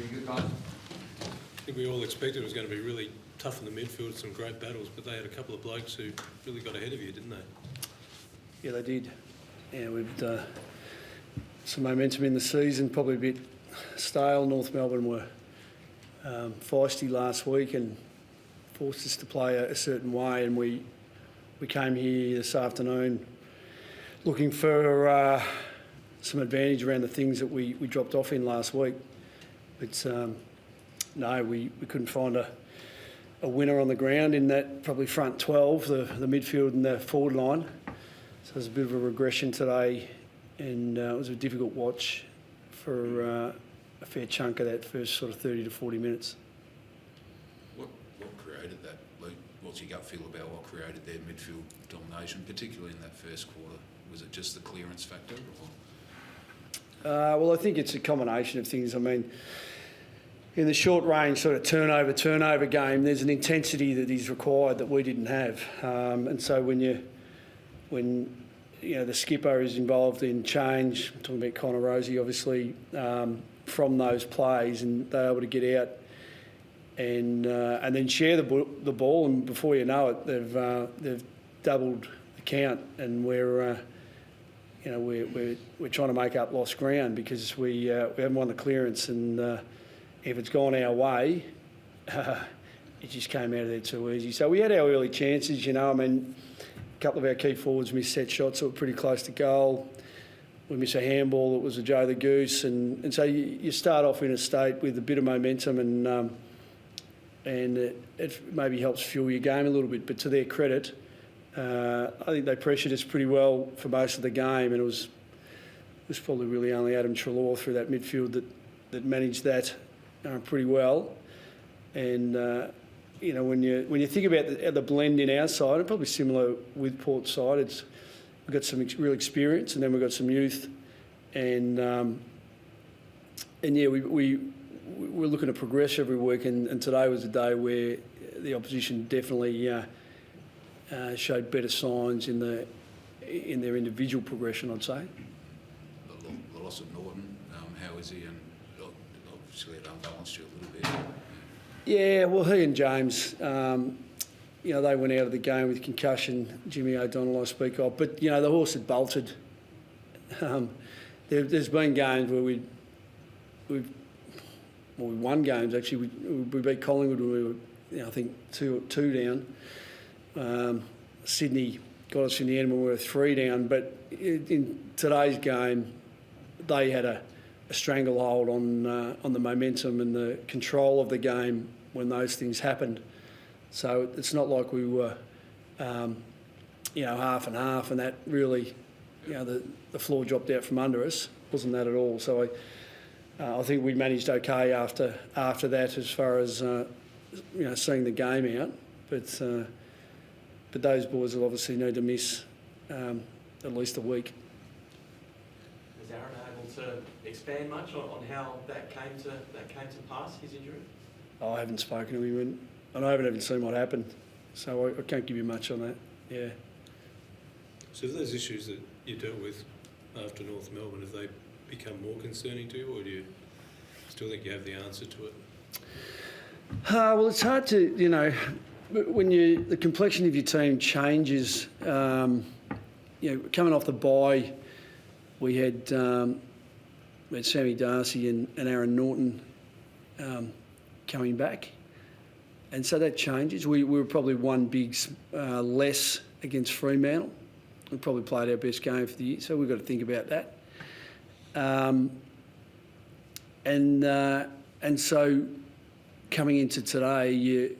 Pretty good, guys. I think we all expected it was going to be really tough in the midfield, some great battles, but they had a couple of blokes who really got ahead of you, didn't they? Yeah, they did. Yeah, we've some momentum in the season, probably a bit stale. North Melbourne were feisty last week and forced us to play a certain way, and we came here this afternoon looking for some advantage around the things that we dropped off in last week. But no, we couldn't find a winner on the ground in that probably front 12, the midfield and the forward line. So there's a bit of a regression today, and it was a difficult watch for a fair chunk of that first sort of 30 to 40 minutes. What created that, Luke? What's your gut feel about what created their midfield domination, particularly in that first quarter? Was it just the clearance factor? Well, I think it's a combination of things. I mean, in the short range sort of turnover game, there's an intensity that is required that we didn't have, and so when the skipper is involved in change, I'm talking about Connor Rosie, obviously, from those plays, and they're able to get out and then share the ball, and before you know it, they've doubled the count, and we're trying to make up lost ground because we haven't won the clearance, and if it's gone our way, it just came out of there too easy. So we had our early chances, you know. I mean, a couple of our key forwards missed set shots that were pretty close to goal. We missed a handball that was a Joe the Goose, and so you start off in a state with a bit of momentum, and it maybe helps fuel your game a little bit. But to their credit, I think they pressured us pretty well for most of the game, and it was probably really only Adam Treloar through that midfield that managed that pretty well. And when you think about the blend in our side, it's probably similar with Port's side. We've got some real experience, and then we've got some youth, and yeah, we're looking to progress every week. And today was a day where the opposition definitely showed better signs in their individual progression, I'd say. The loss of Norton, how is he? And obviously it unbalanced you a little bit. Yeah, well, he and James, they went out of the game with concussion. Jimmy O'Donnell I speak of, but the horse had bolted. There's been games where we won games actually. We beat Collingwood when we were, I think two down. Sydney got us in the end when we were 3 down, but in today's game, they had a stranglehold on the momentum and the control of the game when those things happened. So it's not like we were, half and half, and that really, the floor dropped out from under us. Wasn't that at all. So I think we managed okay after that as far as seeing the game out. But those boys will obviously need to miss at least a week. Was Aaron able to expand much on how that came to pass, his injury? I haven't spoken to him, and I haven't even seen what happened, so I can't give you much on that. Yeah. So those issues that you dealt with after North Melbourne, have they become more concerning to you, or do you still think you have the answer to it? Well, it's hard to, when the complexion of your team changes. Coming off the bye, we had Sammy Darcy and Aaron Norton coming back, and so that changes. We were probably one big less against Fremantle. We probably played our best game for the year, so we've got to think about that. And so coming into today, you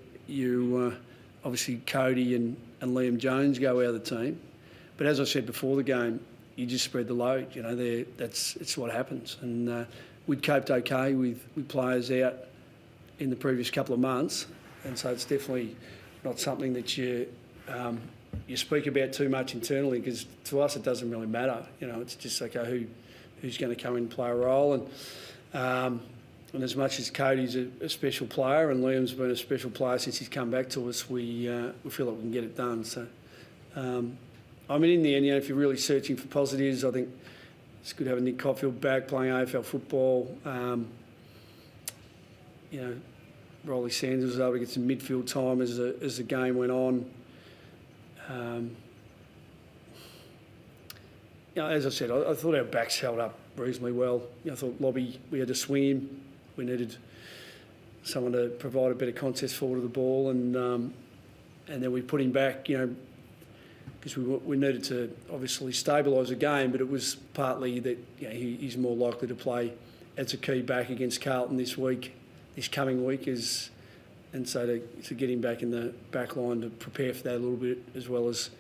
obviously Cody and Liam Jones go out of the team, but as I said before the game, you just spread the load. It's what happens, and we'd coped okay with players out in the previous couple of months, and so it's definitely not something that you speak about too much internally, because to us it doesn't really matter. It's just okay, who's going to come in and play a role, and as much as Cody's a special player and Liam's been a special player since he's come back to us, we feel like we can get it done. So, in the end, if you're really searching for positives, I think it's good having Nick Coffield back playing AFL football. you know, Rolly Sanders was able to get some midfield time as the game went on. You know, as I said, I thought our backs held up reasonably well. You know, I thought Lobby, we had to swing him. We needed someone to provide a better contest forward of the ball, and then we put him back, you know, because we needed to obviously stabilise the game, but it was partly that, you know, he's more likely to play as a key back against Carlton this coming week, and so to get him back in the back line to prepare for that a little bit, as well as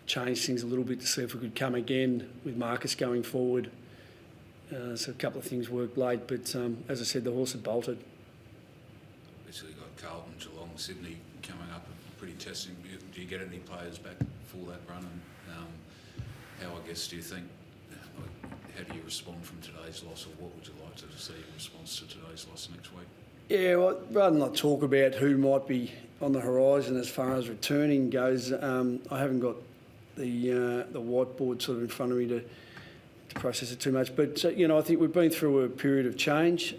change things a little bit to see if we could come again with Marcus going forward. So a couple of things worked late, but as I said, the horse had bolted. Basically got Carlton, Geelong, Sydney coming up, pretty testing. Do you get any players back for that run? And how, I guess, do you think, how do you respond from today's loss, or what would you like to see in response to today's loss next week? Yeah, well, rather than not talk about who might be on the horizon as far as returning goes, I haven't got the whiteboard sort of in front of me to process it too much. But, you know, I think we've been through a period of change.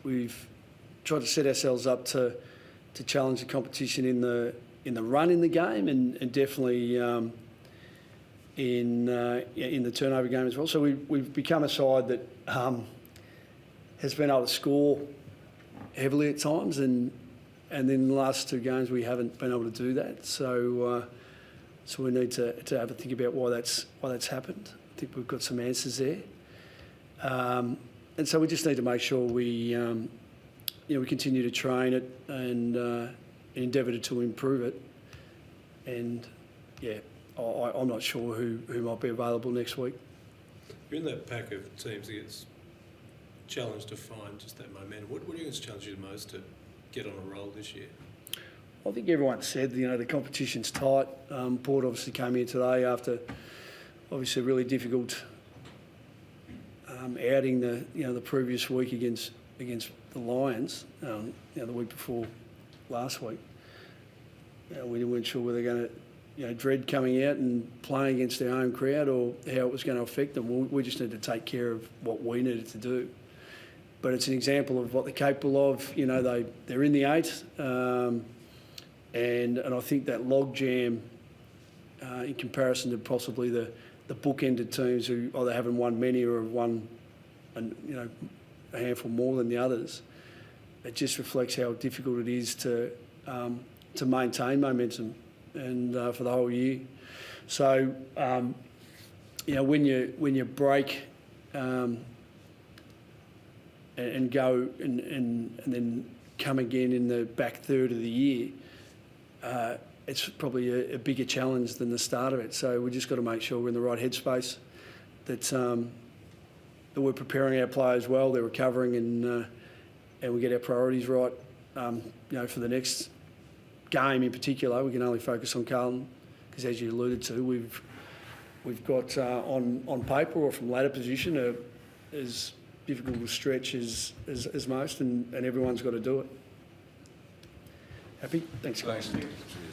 We've tried to set ourselves up to challenge the competition in the run in the game, and definitely in the turnover game as well. So we've become a side that has been able to score heavily at times, and then in the last two games we haven't been able to do that. So we need to have a think about why that's happened. I think we've got some answers there, and so we just need to make sure we we continue to train it and endeavour to improve it. And yeah, I'm not sure who might be available next week. You're in that pack of teams that gets challenged to find just that momentum. What do you think has challenged you the most to get on a roll this year? I think everyone said, you know, the competition's tight. Port obviously came here today after obviously a really difficult outing the previous week against the Lions, the week before last week. We weren't sure whether they're going to dread coming out and playing against their own crowd or how it was going to affect them. We just need to take care of what we needed to do. But it's an example of what they're capable of. You know, they're in the 8, and I think that logjam, in comparison to possibly the bookended teams who either haven't won many or have won, a handful more than the others, it just reflects how difficult it is to maintain momentum and for the whole year. So when you break and go and then come again in the back third of the year, it's probably a bigger challenge than the start of it. So we just got to make sure we're in the right headspace, that we're preparing our players well, they're recovering, and we get our priorities right. For the next game in particular, we can only focus on Carlton because, as you alluded to, we've got on paper or from ladder position as difficult a stretch as most, and everyone's got to do it. Happy? Thanks, guys. Thanks. Cheers.